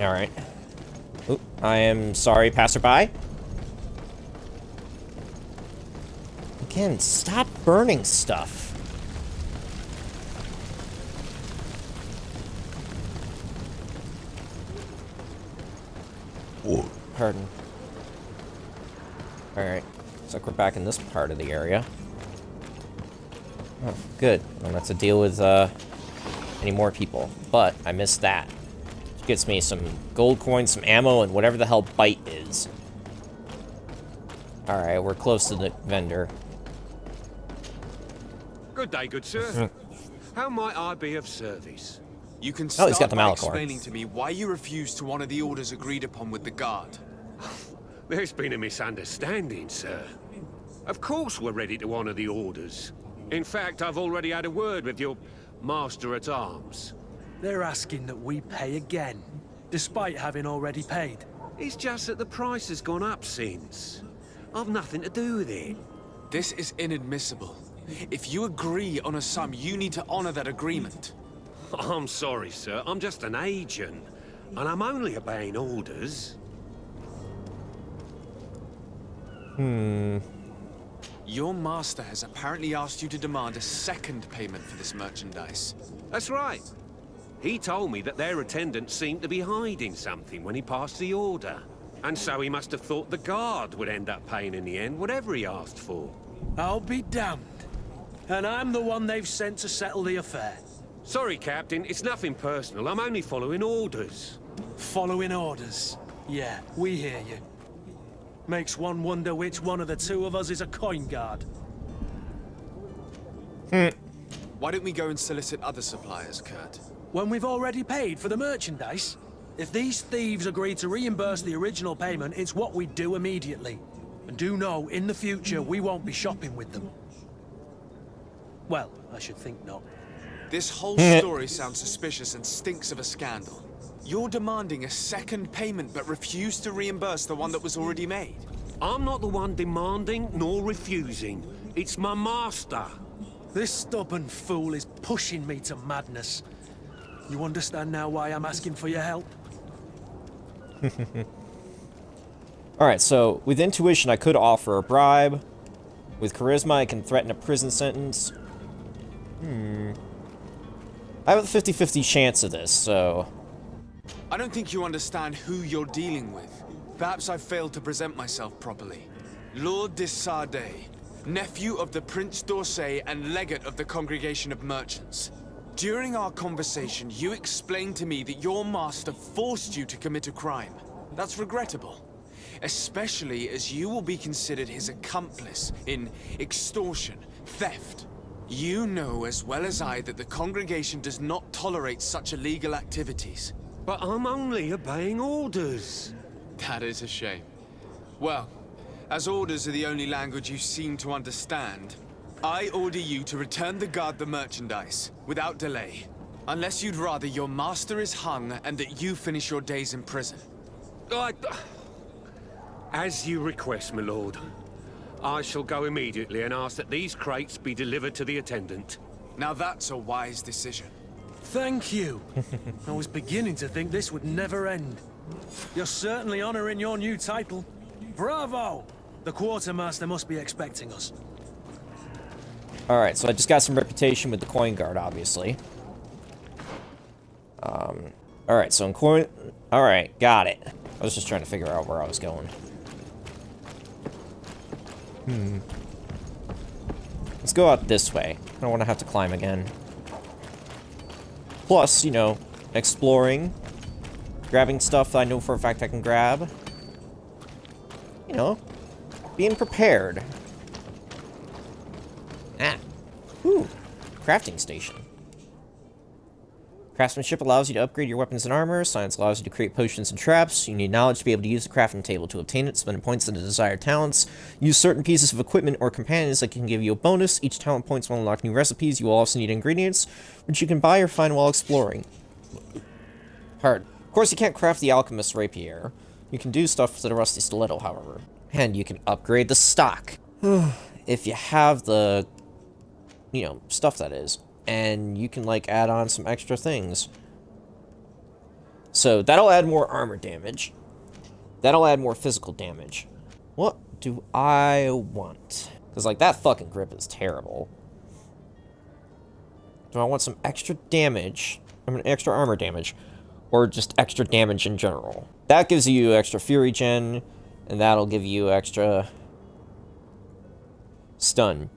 Alright. Oop, I am sorry, passerby. Again, stop burning stuff. Whoa. Pardon. Alright. Looks like we're back in this part of the area. Oh, good. I don't have to deal with, any more people. But, I missed that. Which gets me some gold coins, some ammo, and whatever the hell bite is. Alright, we're close to the vendor. Good day, good sir. How might I be of service? You can start he's got the by Malicorn. explaining to me why you refused to honor the orders agreed upon with the guard. There's been a misunderstanding, sir. Of course we're ready to honor the orders. In fact, I've already had a word with your master-at-arms. They're asking that we pay again, despite having already paid. It's just that the price has gone up since. I've nothing to do with it. This is inadmissible. If you agree on a sum, you need to honor that agreement. I'm sorry, sir. I'm just an agent. And I'm only obeying orders. Your master has apparently asked you to demand a second payment for this merchandise. That's right. He told me that their attendant seemed to be hiding something when he passed the order. And so he must have thought the guard would end up paying in the end, whatever he asked for. I'll be damned. And I'm the one they've sent to settle the affair. Sorry, Captain. It's nothing personal. I'm only following orders. Following orders. Yeah, we hear you. Makes one wonder which one of the two of us is a coin guard. Why don't we go and solicit other suppliers, Kurt? When we've already paid for the merchandise? If these thieves agree to reimburse the original payment, it's what we do immediately. And do know, in the future, we won't be shopping with them. Well, I should think not. This whole story sounds suspicious and stinks of a scandal. You're demanding a second payment but refuse to reimburse the one that was already made. I'm not the one demanding nor refusing. It's my master. This stubborn fool is pushing me to madness. You understand now why I'm asking for your help? Alright, so with intuition I could offer a bribe. With charisma I can threaten a prison sentence. I have a 50-50 chance of this, so... I don't think you understand who you're dealing with. Perhaps I failed to present myself properly. Lord de Sardet, nephew of the Prince d'Orsay and legate of the Congregation of Merchants. During our conversation, you explained to me that your master forced you to commit a crime. That's regrettable. Especially as you will be considered his accomplice in extortion, theft. You know as well as I that the congregation does not tolerate such illegal activities. But I'm only obeying orders. That is a shame. Well, as orders are the only language you seem to understand, I order you to return the guard the merchandise, without delay. Unless you'd rather your master is hung and that you finish your days in prison. As you request, my lord. I shall go immediately and ask that these crates be delivered to the attendant. Now that's a wise decision. Thank you. I was beginning to think this would never end. You're certainly honoring your new title. Bravo! The quartermaster must be expecting us. Alright, so I just got some reputation with the coin guard, obviously. Alright, so in coin... Alright, got it. I was just trying to figure out where I was going. Let's go out this way. I don't want to have to climb again. Plus, you know, exploring. Grabbing stuff that I know for a fact I can grab. You know, being prepared. Ah. Whew. Crafting station. Craftsmanship allows you to upgrade your weapons and armor. Science allows you to create potions and traps. You need knowledge to be able to use the crafting table to obtain it. Spend points on the desired talents. Use certain pieces of equipment or companions that can give you a bonus. Each talent points will unlock new recipes. You will also need ingredients, which you can buy or find while exploring. Hard. Of course, you can't craft the alchemist's rapier. You can do stuff to the rusty stiletto, however. And you can upgrade the stock. If you have the, you know, stuff that is. And you can, like, add on some extra things. So that'll add more armor damage. That'll add more physical damage. What do I want? Because, like, that fucking grip is terrible. Do I want some extra damage? I mean, extra armor damage. Or just extra damage in general? That gives you extra fury gen. And that'll give you extra stun.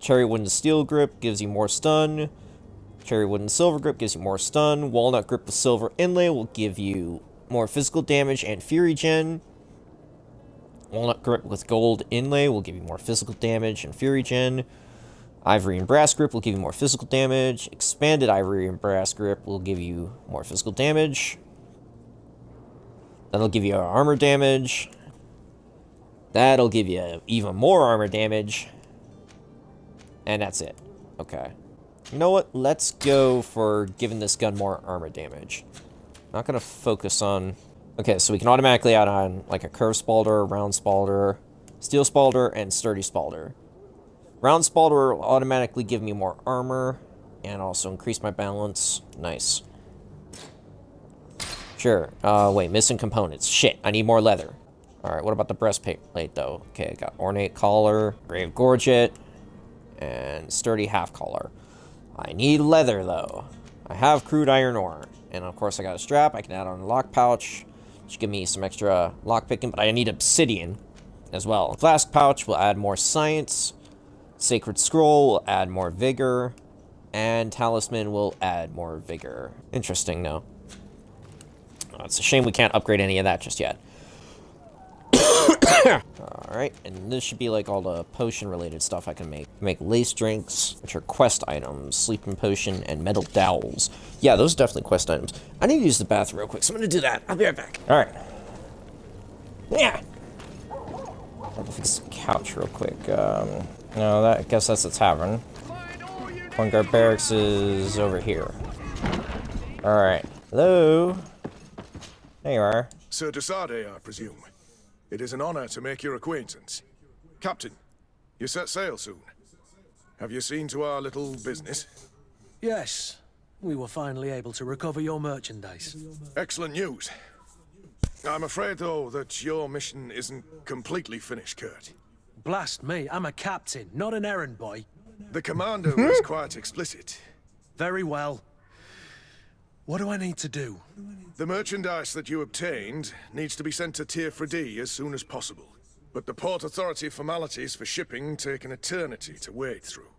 Cherry wooden steel grip gives you more stun. Cherry wooden silver grip gives you more stun. Walnut grip with silver inlay will give you more physical damage and fury gen. Walnut grip with gold inlay will give you more physical damage and fury gen. Ivory and brass grip will give you more physical damage. Expanded ivory and brass grip will give you more physical damage. That'll give you armor damage. That'll give you even more armor damage. And that's it. Okay. You know what? Let's go for giving this gun more armor damage. Not gonna focus on... Okay, so we can automatically add on, like, a curved spalder, round spalder, steel spalder, and sturdy spalder. Round spalder will automatically give me more armor, and also increase my balance. Nice. Sure. Wait, missing components. Shit, I need more leather. Alright, what about the breastplate, though? Okay, I got ornate collar, grave gorget, and sturdy half collar. I need leather, though. I have crude iron ore. And, of course, I got a strap. I can add on a lock pouch, which give me some extra lock picking, but I need obsidian as well. Flask pouch will add more science. Sacred scroll will add more vigor. And talisman will add more vigor. Interesting, no? Oh, it's a shame we can't upgrade any of that just yet. Alright, and this should be like all the potion-related stuff I can make. Make lace drinks, which are quest items, sleeping potion, and metal dowels. Yeah, those are definitely quest items. I need to use the bathroom real quick, so I'm gonna do that. I'll be right back. Alright. Yeah! I'll fix the couch real quick. No, I guess that's the tavern. Point Guard Barracks is over here. Alright. Hello? There you are. Sir de Sardet, I presume. It is an honor to make your acquaintance. Captain, you set sail soon. Have you seen to our little business? Yes, we were finally able to recover your merchandise. Excellent news. I'm afraid, though, that your mission isn't completely finished, Kurt. Blast me, I'm a captain, not an errand boy. The commander was quite explicit. Very well. What do I need to do? The merchandise that you obtained needs to be sent to Tier 4D as soon as possible. But the Port Authority formalities for shipping take an eternity to wade through.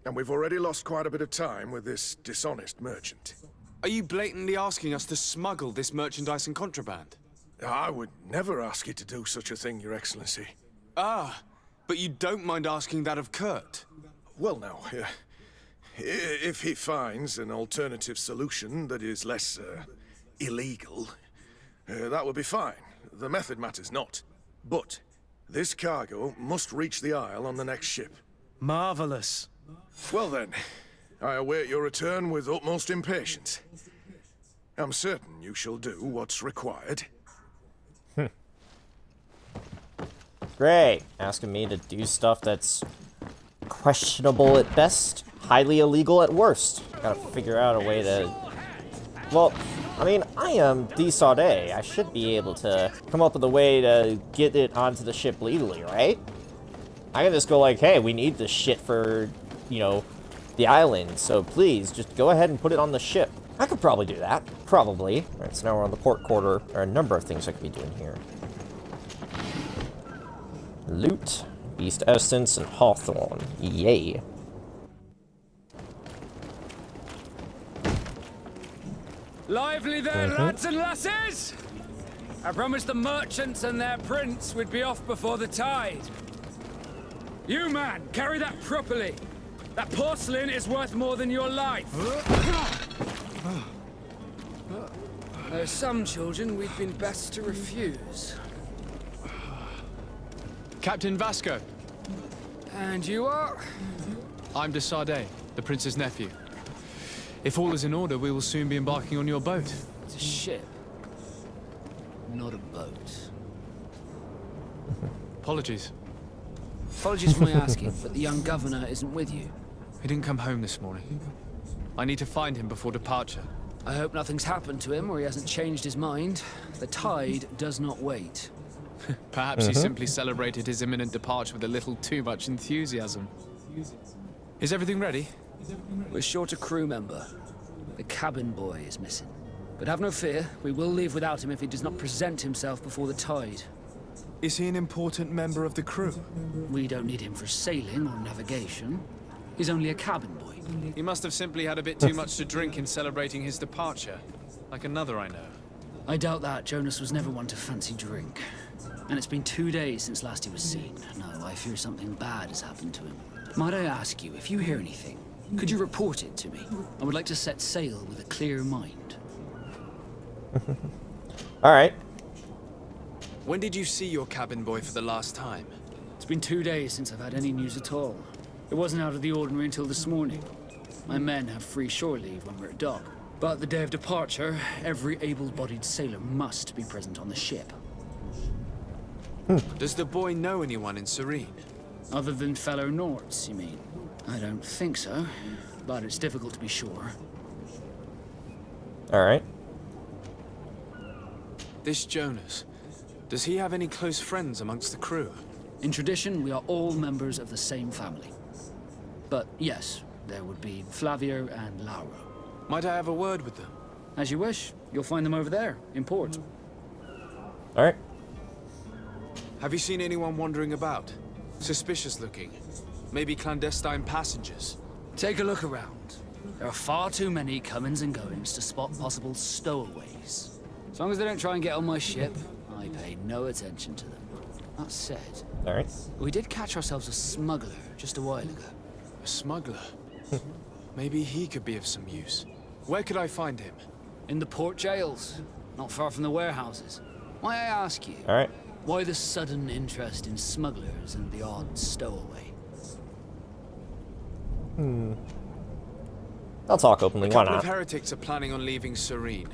And we've already lost quite a bit of time with this dishonest merchant. Are you blatantly asking us to smuggle this merchandise and contraband? I would never ask you to do such a thing, Your Excellency. Ah, but you don't mind asking that of Kurt? Well, now, if he finds an alternative solution that is less, illegal, that would be fine. The method matters not. But this cargo must reach the Isle on the next ship. Marvelous. Well then, I await your return with utmost impatience. I'm certain you shall do what's required. Great. Asking me to do stuff that's questionable at best, highly illegal at worst. Gotta figure out a way to... Well, I mean, I am de Sardet. I should be able to come up with a way to get it onto the ship legally, right? I can just go like, hey, we need this shit for, you know, the island, so please, just go ahead and put it on the ship. I could probably do that. Probably. Alright, so now we're on the port quarter. There are a number of things I could be doing here. Loot, Beast Essence, and Hawthorne. Yay. Lively there, lads and lasses! I promised the merchants and their prince we'd be off before the tide. You, man, carry that properly. That porcelain is worth more than your life. There's some children we'd been best to refuse. Captain Vasco. And you are? I'm de Sardet, the prince's nephew. If all is in order, we will soon be embarking on your boat. It's a ship, not a boat. Apologies. Apologies for my asking, but the young governor isn't with you. He didn't come home this morning. I need to find him before departure. I hope nothing's happened to him or he hasn't changed his mind. The tide does not wait. Perhaps he simply celebrated his imminent departure with a little too much enthusiasm. Is everything ready? We're short a crew member. The cabin boy is missing. But have no fear, we will leave without him if he does not present himself before the tide. Is he an important member of the crew? We don't need him for sailing or navigation. He's only a cabin boy. He must have simply had a bit too much to drink in celebrating his departure. Like another I know. I doubt that. Jonas was never one to fancy drink. And it's been 2 days since last he was seen. No, I fear something bad has happened to him. Might I ask you, if you hear anything, could you report it to me? I would like to set sail with a clear mind. Alright. When did you see your cabin boy for the last time? It's been 2 days since I've had any news at all. It wasn't out of the ordinary until this morning. My men have free shore leave when we're at dock. But the day of departure, every able-bodied sailor must be present on the ship. Does the boy know anyone in Serene? Other than fellow Nords, you mean? I don't think so, but it's difficult to be sure. Alright. This Jonas, does he have any close friends amongst the crew? In tradition, we are all members of the same family. But yes, there would be Flavio and Laura. Might I have a word with them? As you wish. You'll find them over there, in port. Alright. Have you seen anyone wandering about? Suspicious looking? Maybe clandestine passengers? Take a look around. There are far too many comings and goings to spot possible stowaways. As long as they don't try and get on my ship, I pay no attention to them. That said, Alright. we did catch ourselves a smuggler just a while ago. A smuggler? Maybe he could be of some use. Where could I find him? In the port jails, not far from the warehouses. Might I ask you, Alright. why the sudden interest in smugglers and the odd stowaway? I'll talk openly, A why couple not? of heretics are planning on leaving Serene.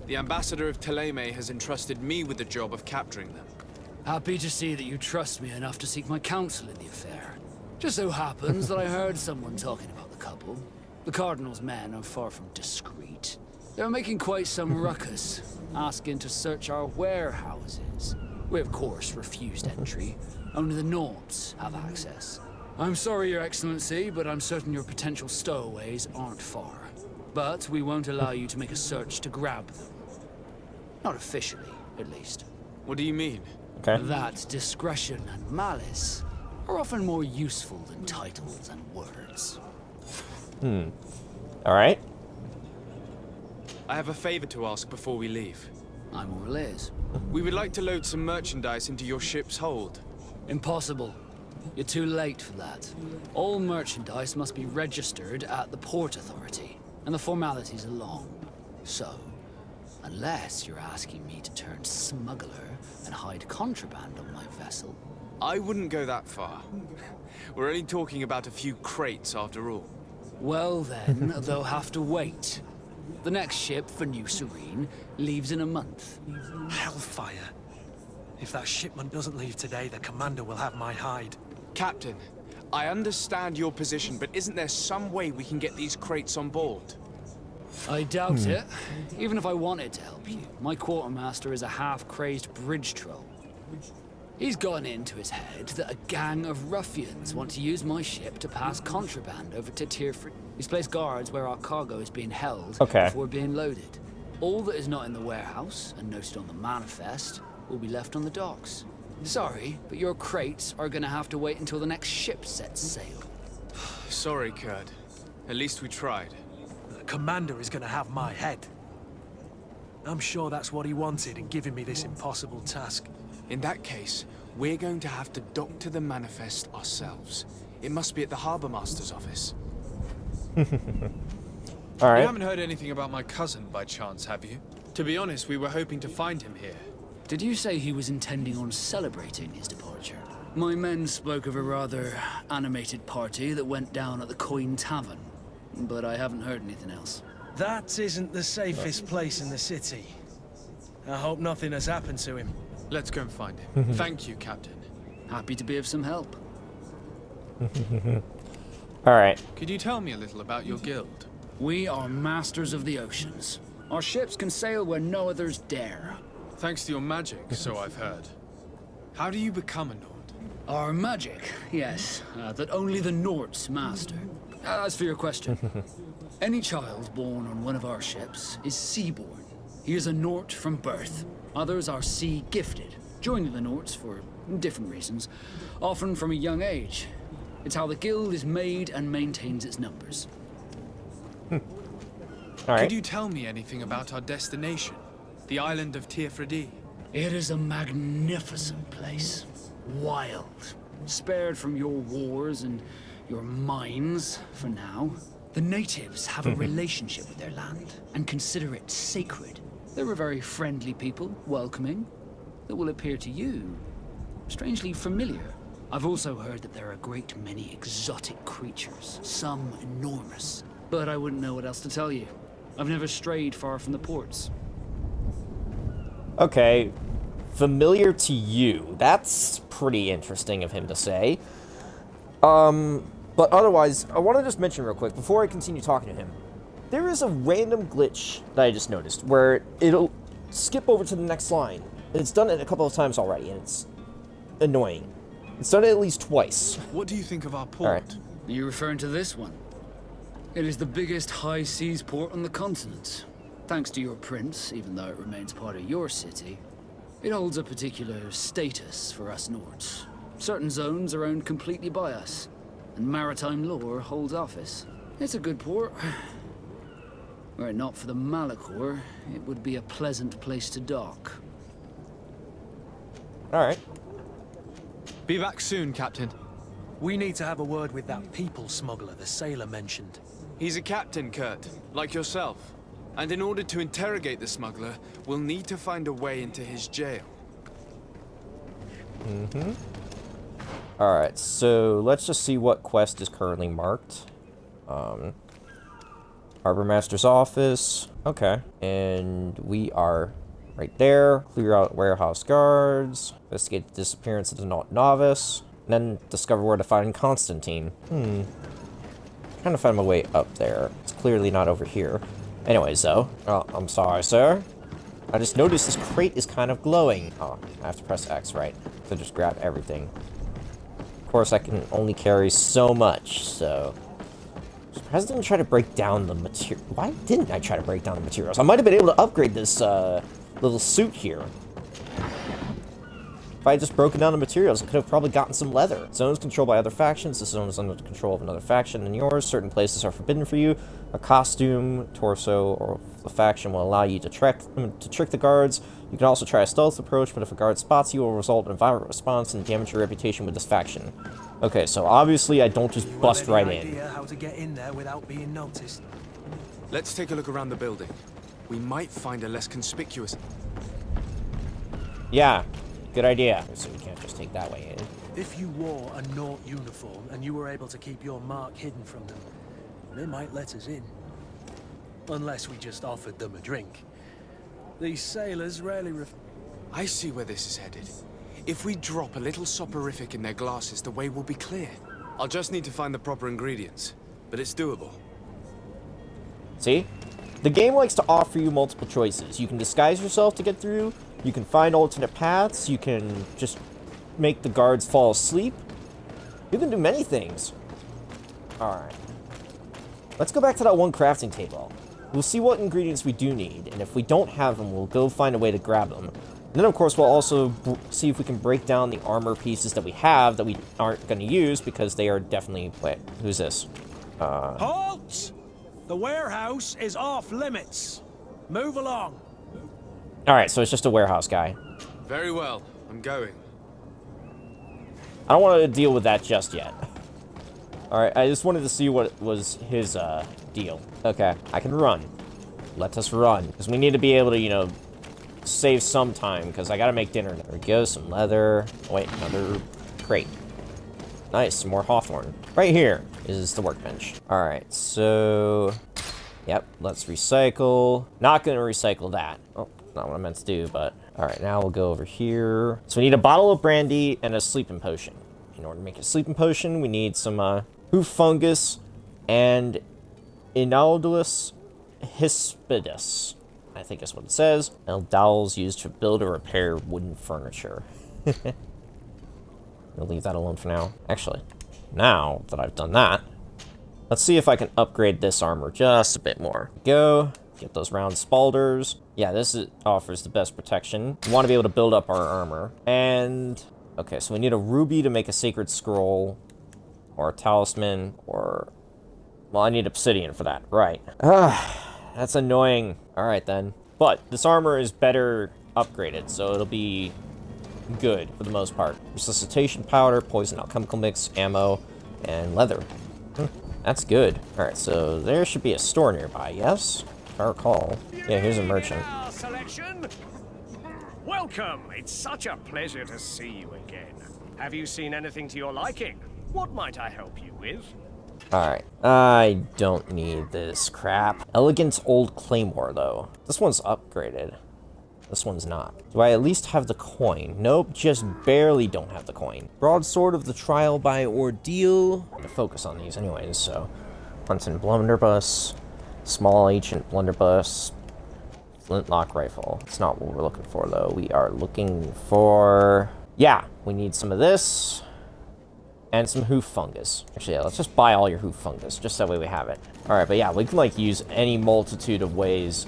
The ambassador of Teleme has entrusted me with the job of capturing them. Happy to see that you trust me enough to seek my counsel in the affair. Just so happens that I heard someone talking about the couple. The Cardinal's men are far from discreet. They're making quite some ruckus, asking to search our warehouses. We, of course, refused entry. Only the Nords have access. I'm sorry, Your Excellency, but I'm certain your potential stowaways aren't far. But we won't allow you to make a search to grab them. Not officially, at least. What do you mean? Okay. That discretion and malice are often more useful than titles and words. Alright. I have a favor to ask before we leave. I'm all ears. We would like to load some merchandise into your ship's hold. Impossible. You're too late for that. All merchandise must be registered at the Port Authority, and the formalities are long. So, unless you're asking me to turn smuggler and hide contraband on my vessel. I wouldn't go that far. We're only talking about a few crates after all. Well then, they'll have to wait. The next ship for New Serene leaves in a month. Hellfire. If that shipment doesn't leave today, the commander will have my hide. Captain, I understand your position, but isn't there some way we can get these crates on board? I doubt it. Even if I wanted to help you, my quartermaster is a half-crazed bridge troll. He's gotten into his head that a gang of ruffians want to use my ship to pass contraband over to Tierford. He's placed guards where our cargo is being held before being loaded. All that is not in the warehouse and noted on the manifest will be left on the docks. Sorry, but your crates are gonna have to wait until the next ship sets sail. Sorry, Kurt. At least we tried. The commander is gonna have my head. I'm sure that's what he wanted in giving me this impossible task. In that case, we're going to have to dock to the manifest ourselves. It must be at the Harbour Master's office. You Alright. haven't heard anything about my cousin by chance, have you? To be honest, we were hoping to find him here. Did you say he was intending on celebrating his departure? My men spoke of a rather animated party that went down at the Coin Tavern, but I haven't heard anything else. That isn't the safest place in the city. I hope nothing has happened to him. Let's go and find him. Thank you, Captain. Happy to be of some help. Alright. Could you tell me a little about your guild? We are masters of the oceans. Our ships can sail where no others dare. Thanks to your magic, so I've heard. How do you become a Nord? Our magic, yes, that only the Nords master. As for your question, any child born on one of our ships is seaborn. He is a Nord from birth. Others are sea-gifted, joining the Nords for different reasons, often from a young age. It's how the guild is made and maintains its numbers. All right. Could you tell me anything about our destination? The island of Tiefredi? It is a magnificent place. Wild. Spared from your wars and your mines, for now. The natives have a relationship with their land and consider it sacred. They're a very friendly people, welcoming, that will appear to you strangely familiar. I've also heard that there are a great many exotic creatures, some enormous. But I wouldn't know what else to tell you. I've never strayed far from the ports. Okay, familiar to you. That's pretty interesting of him to say. But otherwise, I want to just mention real quick, before I continue talking to him, there is a random glitch that I just noticed, where it'll skip over to the next line. It's done it a couple of times already, and it's annoying. It's done it at least twice. What do you think of our port? All right. Are you referring to this one? It is the biggest high seas port on the continent. Thanks to your prince, even though it remains part of your city, it holds a particular status for us Nords. Certain zones are owned completely by us, and maritime law holds office. It's a good port. Were it not for the Malachor, it would be a pleasant place to dock. All right. Be back soon, Captain. We need to have a word with that people smuggler the sailor mentioned. He's a captain, Kurt, like yourself. And in order to interrogate the smuggler, we'll need to find a way into his jail. Alright, so let's just see what quest is currently marked. Harbor Master's office. Okay. And we are right there. Clear out warehouse guards. Investigate the disappearance of the novice. And then discover where to find Constantine. Trying to find my way up there. It's clearly not over here. Anyways, though. Oh, I'm sorry, sir. I just noticed this crate is kind of glowing. Oh, I have to press X, right? To just grab everything. Of course, I can only carry so much, so... I didn't try to break down the material. Why didn't I try to break down the materials? I might have been able to upgrade this, little suit here. If I had just broken down the materials, I could have probably gotten some leather. Zones controlled by other factions. This zone is under the control of another faction than yours. Certain places are forbidden for you. A costume, torso, or a faction will allow you to trick the guards. You can also try a stealth approach, but if a guard spots you, it will result in a violent response and damage your reputation with this faction. Okay, so obviously I don't just bust right in. Idea how to get in there without being noticed? Let's take a look around the building. We might find a less conspicuous... Yeah, good idea. So we can't just take that way in. If you wore a Nort uniform and you were able to keep your mark hidden from them, they might let us in. Unless we just offered them a drink. These sailors rarely I see where this is headed. If we drop a little soporific in their glasses, the way will be clear. I'll just need to find the proper ingredients, but it's doable. See? The game likes to offer you multiple choices. You can disguise yourself to get through, you can find alternate paths, you can just make the guards fall asleep. You can do many things. Alright. Let's go back to that one crafting table. We'll see what ingredients we do need, and if we don't have them, we'll go find a way to grab them. And then, of course, we'll also see if we can break down the armor pieces that we have that we aren't going to use, because they are definitely... Wait, who's this? Halt! The warehouse is off limits. Move along. Alright, so it's just a warehouse guy. Very well, I'm going. I don't want to deal with that just yet. Alright, I just wanted to see what was his, deal. Okay, I can run. Let us run. Because we need to be able to, you know, save some time, because I gotta make dinner. There we go, some leather. Oh, wait, another crate. Nice, some more hawthorn. Right here is the workbench. Alright, so... Yep, let's recycle. Not gonna recycle that. Oh, not what I meant to do, but... Alright, now we'll go over here. So we need a bottle of brandy and a sleeping potion. In order to make a sleeping potion, we need some, hoof fungus and Inaldus hispidus, I think is what it says. And dowels used to build or repair wooden furniture. I'll leave that alone for now. Actually, now that I've done that, let's see if I can upgrade this armor just a bit more. Go, get those round spalders. Yeah, offers the best protection. We want to be able to build up our armor. And, okay, so we need a ruby to make a sacred scroll, or a talisman, or, well, I need obsidian for that, right. That's annoying. All right, then. But this armor is better upgraded, so it'll be good for the most part. Resuscitation powder, poison alchemical mix, ammo, and leather. That's good. All right, so there should be a store nearby, yes? If I recall. Yeah, here's a merchant. Selection. Welcome. It's such a pleasure to see you again. Have you seen anything to your liking? What might I help you with? Alright, I don't need this crap. Elegant old claymore, though. This one's upgraded. This one's not. Do I at least have the coin? Nope, just barely don't have the coin. Broadsword of the Trial by Ordeal. I'm gonna focus on these anyways, so. Hunting blunderbuss. Small ancient blunderbuss. Flintlock rifle. It's not what we're looking for, though. We are looking for... Yeah, we need some of this. And some hoof fungus. Actually, yeah, let's just buy all your hoof fungus, just that way we have it. Alright, but yeah, we can, like, use any multitude of ways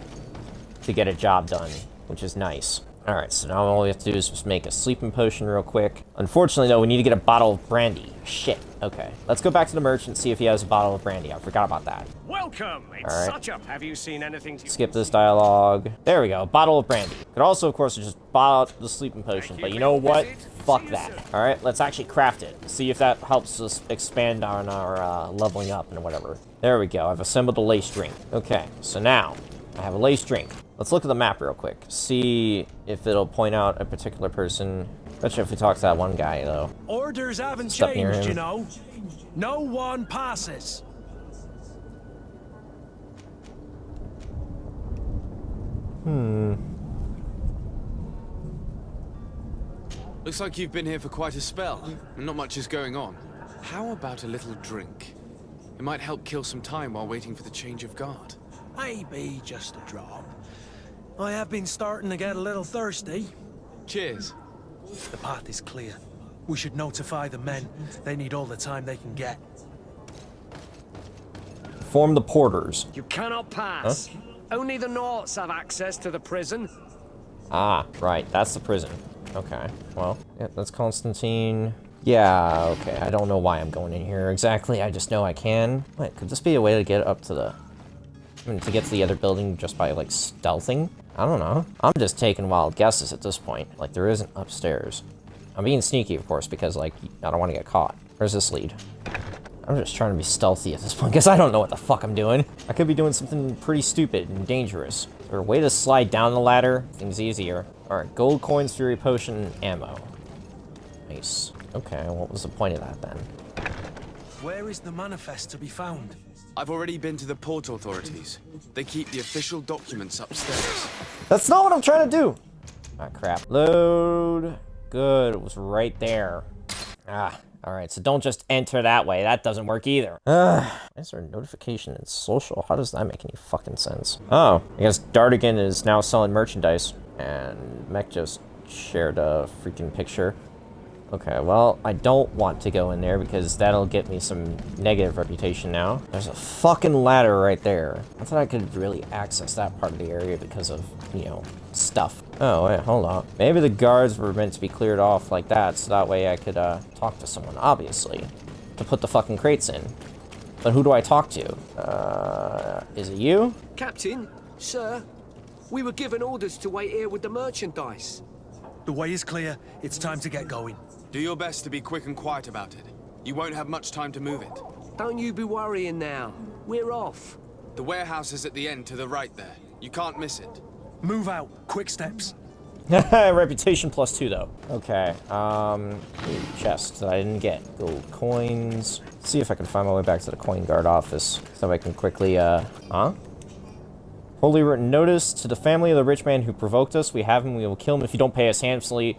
to get a job done, which is nice. Alright, so now all we have to do is just make a sleeping potion real quick. Unfortunately, though, we need to get a bottle of brandy. Shit. Okay. Let's go back to the merchant, see if he has a bottle of brandy. I forgot about that. Welcome. It's such a... Have you seen anything to... Skip this dialogue. There we go. Bottle of brandy. Could also, of course, just bottle out the sleeping potion, but you know what? Fuck that. Alright, let's actually craft it. See if that helps us expand on our leveling up and whatever. There we go. I've assembled a lace drink. Okay, so now I have a lace drink. Let's look at the map real quick. See if it'll point out a particular person. Betcha if we talk to that one guy, though. Orders haven't Stuck near changed, him. you know. No one passes. Looks like you've been here for quite a spell, and not much is going on. How about a little drink? It might help kill some time while waiting for the change of guard. Maybe just a drop. I have been starting to get a little thirsty. Cheers. The path is clear. We should notify the men. They need all the time they can get. Form the porters. You cannot pass. Huh? Only the Norts have access to the prison. Ah, right. That's the prison. Okay. Well, yeah, that's Constantine. Yeah, okay. I don't know why I'm going in here exactly. I just know I can. Wait, could this be a way to get up to the... I mean, to get to the other building just by, like, stealthing? I don't know. I'm just taking wild guesses at this point. Like, there isn't upstairs. I'm being sneaky, of course, because, like, I don't want to get caught. Where's this lead? I'm just trying to be stealthy at this point, because I don't know what the fuck I'm doing. I could be doing something pretty stupid and dangerous. Is there a way to slide down the ladder? Things easier. Alright, gold coins, fury potion, ammo. Nice. Okay, what was the point of that, then? Where is the manifest to be found? I've already been to the port authorities. They keep the official documents upstairs. That's not what I'm trying to do! Ah, crap. Load. Good, it was right there. Ah, alright, so don't just enter that way. That doesn't work either. Is there a notification in social? How does that make any fucking sense? Oh, I guess Dardigan is now selling merchandise. And Mech just shared a freaking picture. Okay, well, I don't want to go in there because that'll get me some negative reputation now. There's a fucking ladder right there. I thought I could really access that part of the area because of, you know, stuff. Oh, wait, hold on. Maybe the guards were meant to be cleared off like that, so that way I could, talk to someone, obviously, to put the fucking crates in. But who do I talk to? Is it you? Captain, sir, we were given orders to wait here with the merchandise. The way is clear. It's time to get going. Do your best to be quick and quiet about it. You won't have much time to move it. Don't you be worrying now. We're off. The warehouse is at the end to the right there. You can't miss it. Move out. Quick steps. Reputation +2, though. Okay, chest that I didn't get. Gold coins. Let's see if I can find my way back to the coin guard office so I can quickly, Holy written notice to the family of the rich man who provoked us. We have him. We will kill him if you don't pay us handsomely.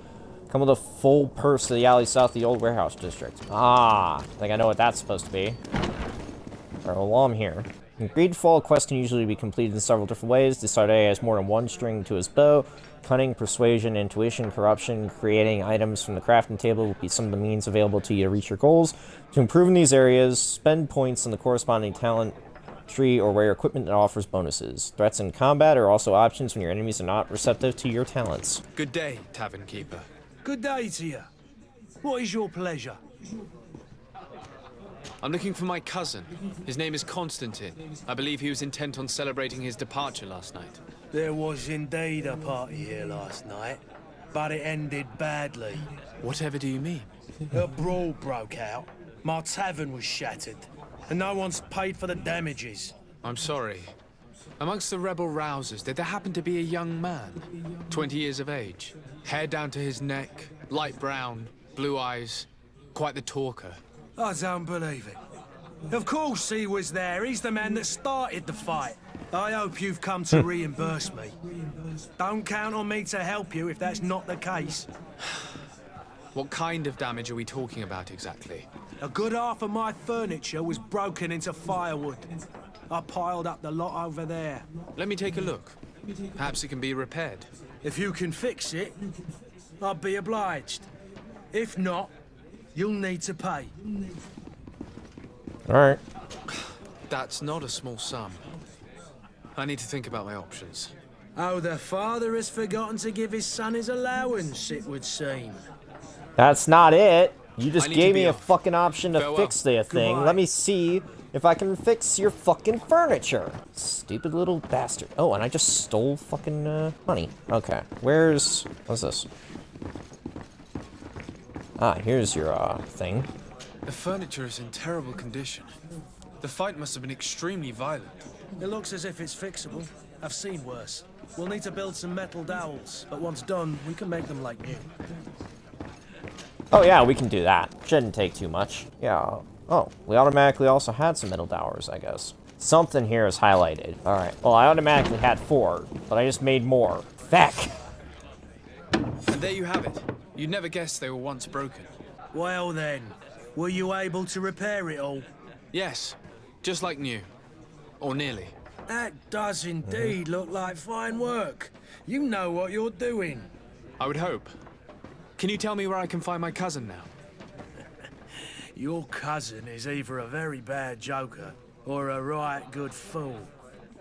Come with a full purse to the alley south of the old warehouse district. Ah, I think I know what that's supposed to be. Alright, well, while I'm here, In Greedfall, quests can usually be completed in several different ways. The Sardet has more than one string to his bow. Cunning, persuasion, intuition, corruption, creating items from the crafting table will be some of the means available to you to reach your goals. To improve in these areas, spend points on the corresponding talent tree or wear equipment that offers bonuses. Threats in combat are also options when your enemies are not receptive to your talents. Good day, Tavern Keeper. Good day to you. What is your pleasure? I'm looking for my cousin. His name is Constantine. I believe he was intent on celebrating his departure last night. There was indeed a party here last night, but it ended badly. Whatever do you mean? A brawl broke out. My tavern was shattered, and no one's paid for the damages. I'm sorry. Amongst the rebel rousers, did there happen to be a young man? 20 years of age. Hair down to his neck, light brown, blue eyes. Quite the talker. I don't believe it. Of course he was there. He's the man that started the fight. I hope you've come to reimburse me. Don't count on me to help you if that's not the case. What kind of damage are we talking about exactly? A good half of my furniture was broken into firewood. I piled up the lot over there. Let me take a look. Perhaps it can be repaired. If you can fix it, I'll be obliged. If not, you'll need to pay. Alright. That's not a small sum. I need to think about my options. Oh, the father has forgotten to give his son his allowance, it would seem. That's not it. You just I need gave to be me a off. fucking option to Farewell. fix the thing. Goodbye. Let me see if I can fix your fucking furniture. Stupid little bastard. Oh, and I just stole fucking money. Okay. What's this? Ah, here's your thing. The furniture is in terrible condition. The fight must have been extremely violent. It looks as if it's fixable. I've seen worse. We'll need to build some metal dowels, but once done, we can make them like new. Oh yeah, we can do that. Shouldn't take too much. Yeah. Oh, we automatically also had some metal dowers, I guess. Something here is highlighted. Alright. Well, I automatically had 4, but I just made more. Feck! And there you have it. You'd never guess they were once broken. Well then, were you able to repair it all? Yes, just like new. Or nearly. That does indeed look like fine work. You know what you're doing. I would hope. Can you tell me where I can find my cousin now? Your cousin is either a very bad joker or a right good fool.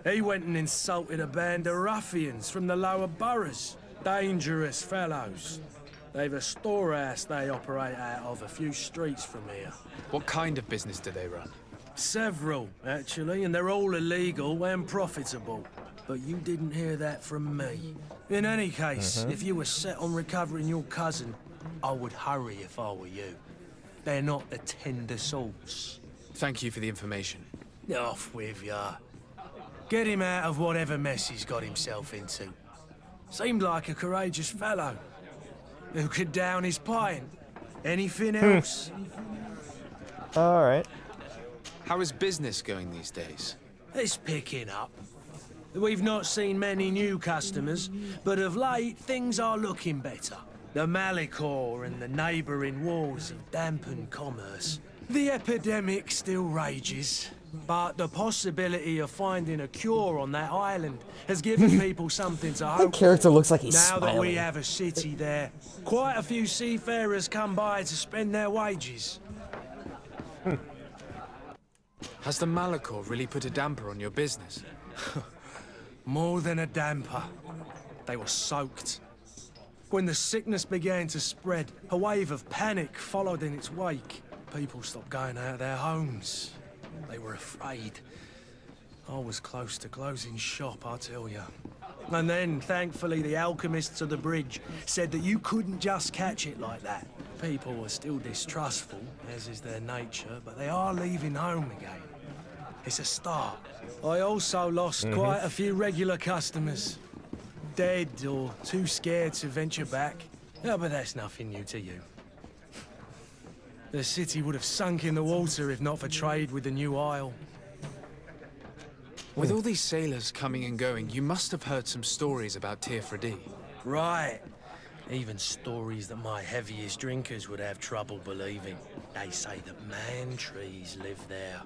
He went and insulted a band of ruffians from the lower boroughs. Dangerous fellows. They've a storehouse they operate out of a few streets from here. What kind of business do they run? Several, actually, and they're all illegal and profitable. But you didn't hear that from me. In any case, if you were set on recovering your cousin, I would hurry if I were you. They're not the tender sorts. Thank you for the information. Off with ya. Get him out of whatever mess he's got himself into. Seemed like a courageous fellow. Who could down his pint. Anything else? Alright. How is business going these days? It's picking up. We've not seen many new customers, but of late, things are looking better. The Malicor and the neighbouring wars have dampened commerce. The epidemic still rages, but the possibility of finding a cure on that island has given people something to That hope. character looks like he's Now that we smiling. have a city there, quite a few seafarers come by to spend their wages. Has the Malicor really put a damper on your business? More than a damper. They were soaked. When the sickness began to spread, a wave of panic followed in its wake. People stopped going out of their homes. They were afraid. I was close to closing shop, I tell you. And then, thankfully, the alchemists of the bridge said that you couldn't just catch it like that. People were still distrustful, as is their nature, but they are leaving home again. It's a start. I also lost quite a few regular customers. Dead or too scared to venture back. Yeah, but that's nothing new to you. The city would have sunk in the water if not for trade with the new isle. With all these sailors coming and going, you must have heard some stories about Tirfredi. Right. Even stories that my heaviest drinkers would have trouble believing. They say that man trees live there.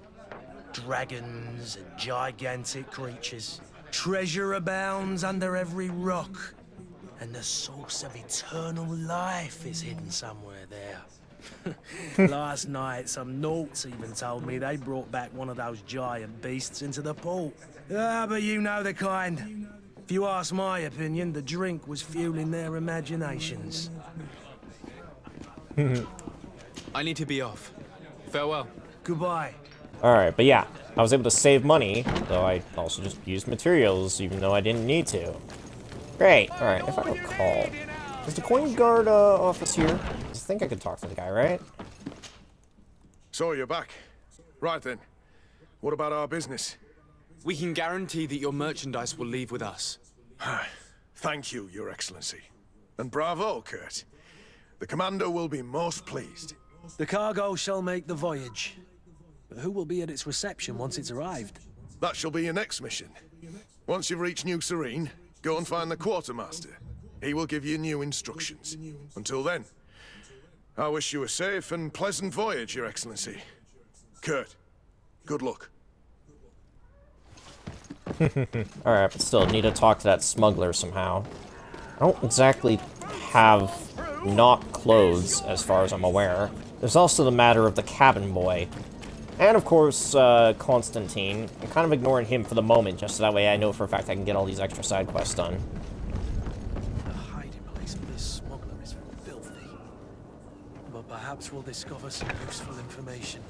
Dragons and gigantic creatures. Treasure abounds under every rock. And the source of eternal life is hidden somewhere there. Last night, some Nauts even told me they brought back one of those giant beasts into the port. Ah, but you know the kind. If you ask my opinion, the drink was fueling their imaginations. I need to be off. Farewell. Goodbye. Alright, but yeah, I was able to save money, though I also just used materials, even though I didn't need to. Great. Alright, if I recall, is the coin guard office here? I think I could talk to the guy, right? So you're back. Right then. What about our business? We can guarantee that your merchandise will leave with us. Thank you, Your Excellency. And bravo, Kurt. The commander will be most pleased. The cargo shall make the voyage. But who will be at its reception once it's arrived? That shall be your next mission. Once you've reached New Serene, go and find the quartermaster. He will give you new instructions. Until then, I wish you a safe and pleasant voyage, Your Excellency. Kurt, good luck. Alright, but still, need to talk to that smuggler somehow. I don't exactly have not clothes, as far as I'm aware. There's also the matter of the cabin boy. And of course, Constantine. I'm kind of ignoring him for the moment, just so that way I know for a fact I can get all these extra side quests done. The hiding place of this smuggler is filthy. But perhaps we'll discover some useful information.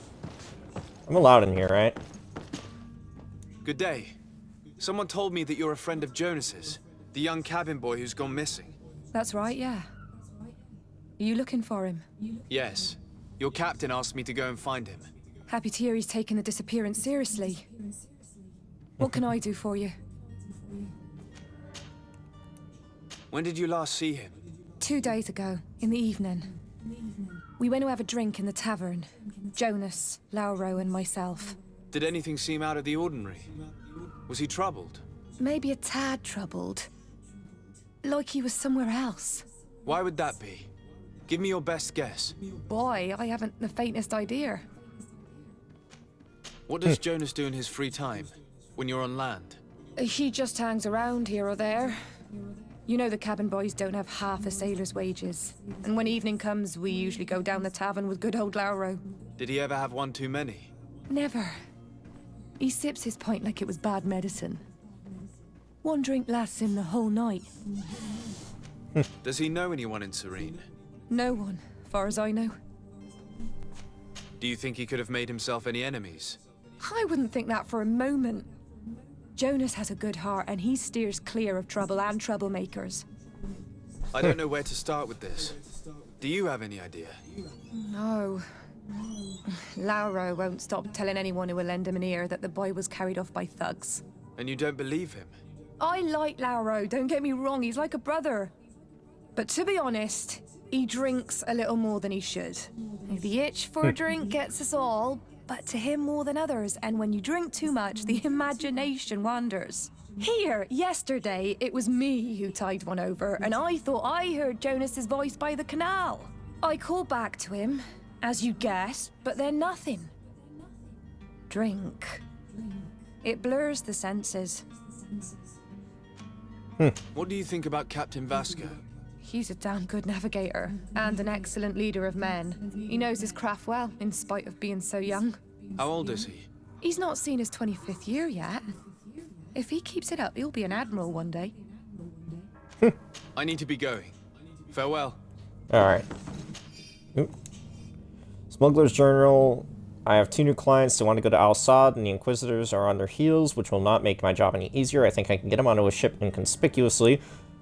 I'm allowed in here, right? Good day. Someone told me that you're a friend of Jonas's, the young cabin boy who's gone missing. That's right, yeah. Are you looking for him? Yes. Your captain asked me to go and find him. Happy to hear he's taken the disappearance seriously. What can I do for you? When did you last see him? 2 days ago, in the evening. We went to have a drink in the tavern. Jonas, Lauro, and myself. Did anything seem out of the ordinary? Was he troubled? Maybe a tad troubled. Like he was somewhere else. Why would that be? Give me your best guess. Boy, I haven't the faintest idea. What does Jonas do in his free time, when you're on land? He just hangs around here or there. You know the cabin boys don't have half a sailor's wages. And when evening comes, we usually go down the tavern with good old Lauro. Did he ever have one too many? Never. He sips his pint like it was bad medicine. One drink lasts him the whole night. Does he know anyone in Serene? No one, far as I know. Do you think he could have made himself any enemies? I wouldn't think that for a moment. Jonas has a good heart and he steers clear of trouble and troublemakers. I don't know where to start with this. Do you have any idea? No. Lauro won't stop telling anyone who will lend him an ear that the boy was carried off by thugs. And you don't believe him? I like Lauro, don't get me wrong, he's like a brother. But to be honest, he drinks a little more than he should. The itch for a drink gets us all, but to him more than others, and when you drink too much, the imagination wanders. Here, yesterday, it was me who tied one over, and I thought I heard Jonas's voice by the canal. I called back to him, as you guessed, but then nothing. Drink. It blurs the senses. What do you think about Captain Vasco? He's a damn good navigator, and an excellent leader of men. He knows his craft well, in spite of being so young. How old is he? He's not seen his 25th year yet. If he keeps it up, he'll be an admiral one day. I need to be going. Farewell. Alright. Smuggler's Journal. I have 2 new clients who want to go to Al-Sad, and the Inquisitors are on their heels, which will not make my job any easier. I think I can get them onto a ship inconspicuously,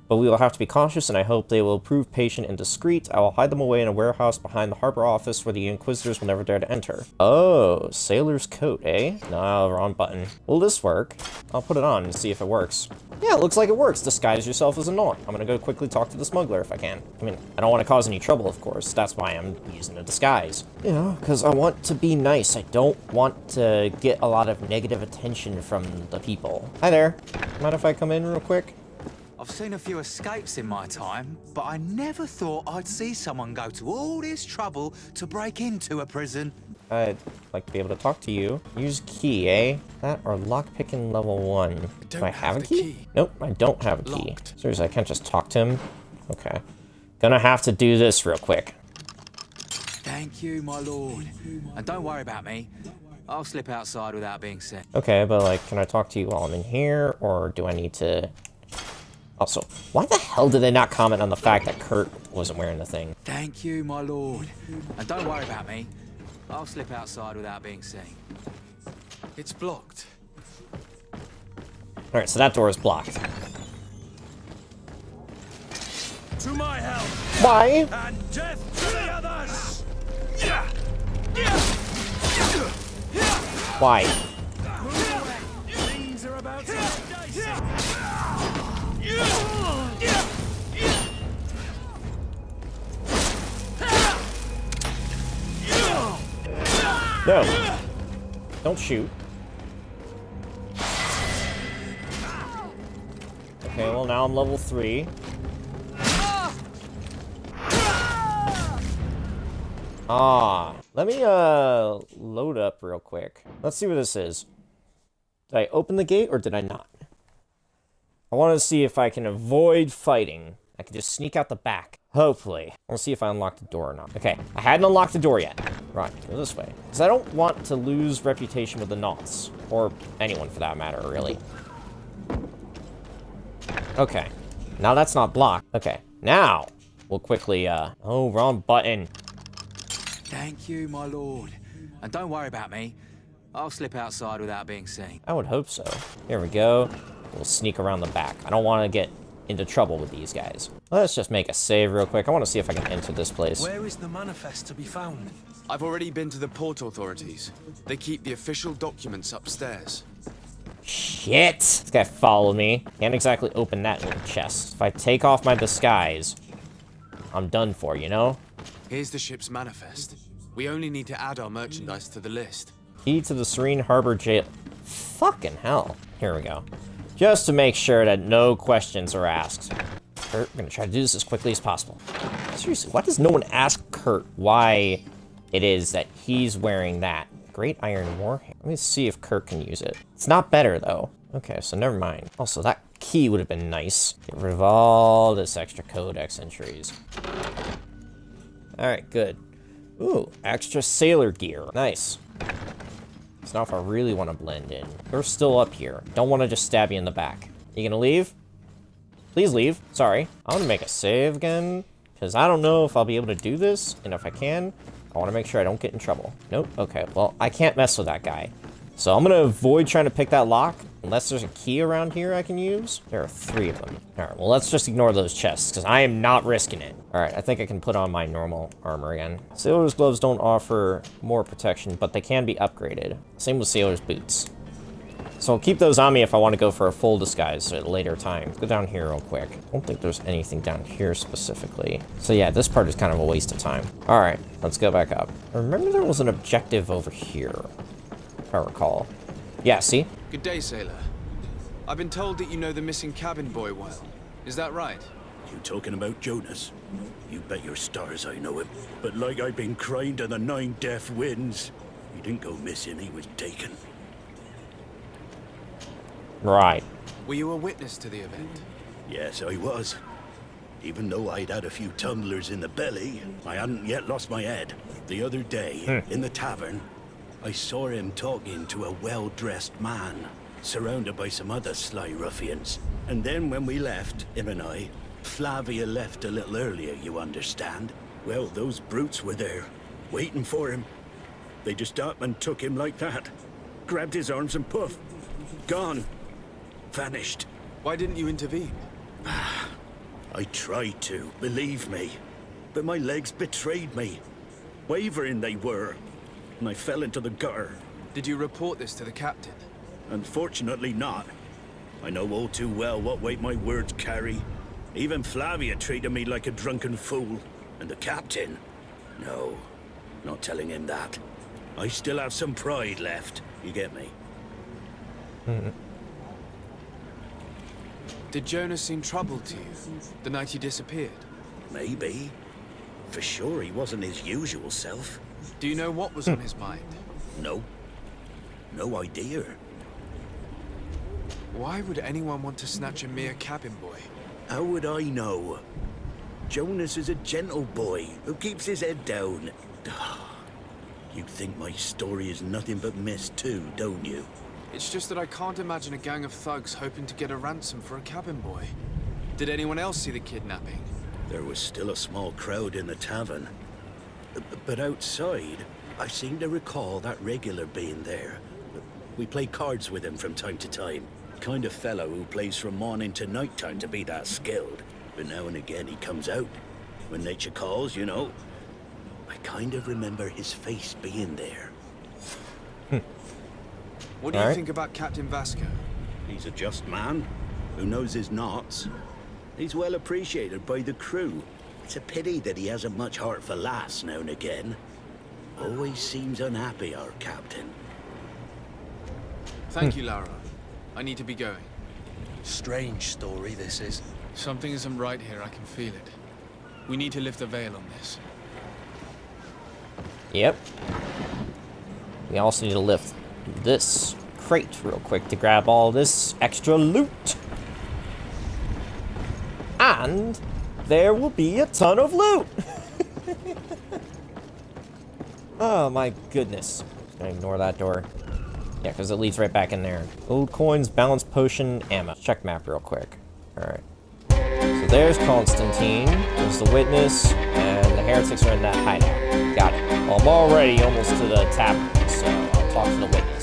but we will have to be cautious, and I hope they will prove patient and discreet. I will hide them away in a warehouse behind the harbor office where the Inquisitors will never dare to enter. Oh, sailor's coat, eh? No, wrong button. Will this work? I'll put it on and see if it works. Yeah, it looks like it works. Disguise yourself as a Naut. I'm gonna go quickly talk to the smuggler if I can. I mean, I don't want to cause any trouble, of course. That's why I'm using a disguise. You know, because I want to be nice. I don't want to get a lot of negative attention from the people. Hi there. Mind if I come in real quick? I've seen a few escapes in my time, but I never thought I'd see someone go to all this trouble to break into a prison. I'd like to be able to talk to you. Use key, eh? That or lockpicking level 1. Do I have a key? Nope, I don't have a key. Seriously, I can't just talk to him? Okay. Gonna have to do this real quick. Thank you, my lord. And don't worry about me. I'll slip outside without being seen. Okay, but like, can I talk to you while I'm in here, or do I need to... Also, why the hell did they not comment on the fact that Kurt wasn't wearing the thing? Thank you, my lord. And don't worry about me. I'll slip outside without being seen. It's blocked. Alright, so that door is blocked. To my help! Why? And death to the others! Why? Things are about to get dicey! No. Don't shoot. Okay, well now I'm level 3. Let me load up real quick. Let's see what this is. Did I open the gate or did I not? I want to see if I can avoid fighting. I can just sneak out the back. Hopefully. We'll see if I unlock the door or not. Okay, I hadn't unlocked the door yet. Right, go this way. Because I don't want to lose reputation with the Nauts. Or anyone for that matter, really. Okay. Now that's not blocked. Okay, now we'll quickly, oh, wrong button. Thank you, my lord. And don't worry about me. I'll slip outside without being seen. I would hope so. Here we go. We'll sneak around the back. I don't want to get into trouble with these guys. Let's just make a save real quick. I want to see if I can enter this place. Where is the manifest to be found? I've already been to the port authorities. They keep the official documents upstairs. Shit! This guy followed me. Can't exactly open that little chest. If I take off my disguise, I'm done for, you know? Here's the ship's manifest. We only need to add our merchandise to the list. Key to the Serene Harbor Jail. Fucking hell. Here we go. Just to make sure that no questions are asked. Kurt, we're gonna try to do this as quickly as possible. Seriously, why does no one ask Kurt why it is that he's wearing that? Great Iron Warhammer. Let me see if Kurt can use it. It's not better, though. Okay, so never mind. Also, that key would have been nice. Get rid of all this extra codex entries. Alright, good. Ooh, extra sailor gear. Nice. So now if I really want to blend in. You're still up here. Don't want to just stab you in the back. You gonna leave? Please leave. Sorry. I want to make a save again, because I don't know if I'll be able to do this, and if I can, I want to make sure I don't get in trouble. Nope. Okay, well, I can't mess with that guy. So I'm going to avoid trying to pick that lock, unless there's a key around here I can use. There are 3 of them. All right, well, let's just ignore those chests, because I am not risking it. All right, I think I can put on my normal armor again. Sailor's gloves don't offer more protection, but they can be upgraded. Same with sailor's boots. So I'll keep those on me if I want to go for a full disguise at a later time. Let's go down here real quick. I don't think there's anything down here specifically. So yeah, this part is kind of a waste of time. All right, let's go back up. I remember there was an objective over here, if I recall. Yeah, see? Good day, sailor. I've been told that you know the missing cabin boy well. Is that right? You talking about Jonas? You bet your stars I know him. But like I've been crying to the 9 deaf winds, he didn't go missing, he was taken. Right. Were you a witness to the event? Yes, I was. Even though I'd had a few tumblers in the belly, I hadn't yet lost my head. The other day, in the tavern, I saw him talking to a well-dressed man, surrounded by some other sly ruffians. And then when we left, him and I, Flavia left a little earlier, you understand. Well, those brutes were there, waiting for him. They just up and took him like that. Grabbed his arms and poof, gone. Vanished. Why didn't you intervene? I tried to, believe me. But my legs betrayed me. Wavering they were. And I fell into the gutter. Did you report this to the captain? Unfortunately not. I know all too well what weight my words carry. Even Flavia treated me like a drunken fool. And the captain? No, not telling him that. I still have some pride left. You get me? Did Jonas seem troubled to you the night you disappeared? Maybe. For sure he wasn't his usual self. Do you know what was on his mind? No. No idea. Why would anyone want to snatch a mere cabin boy? How would I know? Jonas is a gentle boy who keeps his head down. You think my story is nothing but mist too, don't you? It's just that I can't imagine a gang of thugs hoping to get a ransom for a cabin boy. Did anyone else see the kidnapping? There was still a small crowd in the tavern. But outside, I seem to recall that regular being there. We play cards with him from time to time. Kind of fellow who plays from morning to night time to be that skilled. But now and again he comes out. When nature calls, you know. I kind of remember his face being there. What do you think about Captain Vasco? He's a just man who knows his knots. He's well appreciated by the crew. It's a pity that he hasn't much heart for laughs now and again. Always seems unhappy, our captain. Thank you, Lara. I need to be going. Strange story, this is. Something isn't right here, I can feel it. We need to lift the veil on this. Yep. We also need to lift this crate real quick to grab all this extra loot. And there will be a ton of loot. Oh my goodness. Just gonna ignore that door. Yeah, because it leads right back in there. Gold coins, balance potion, ammo. Check map real quick. Alright. So there's Constantine. There's the witness. And the heretics are in that hideout. Got it. Well, I'm already almost to the tavern, so I'll talk to the witness.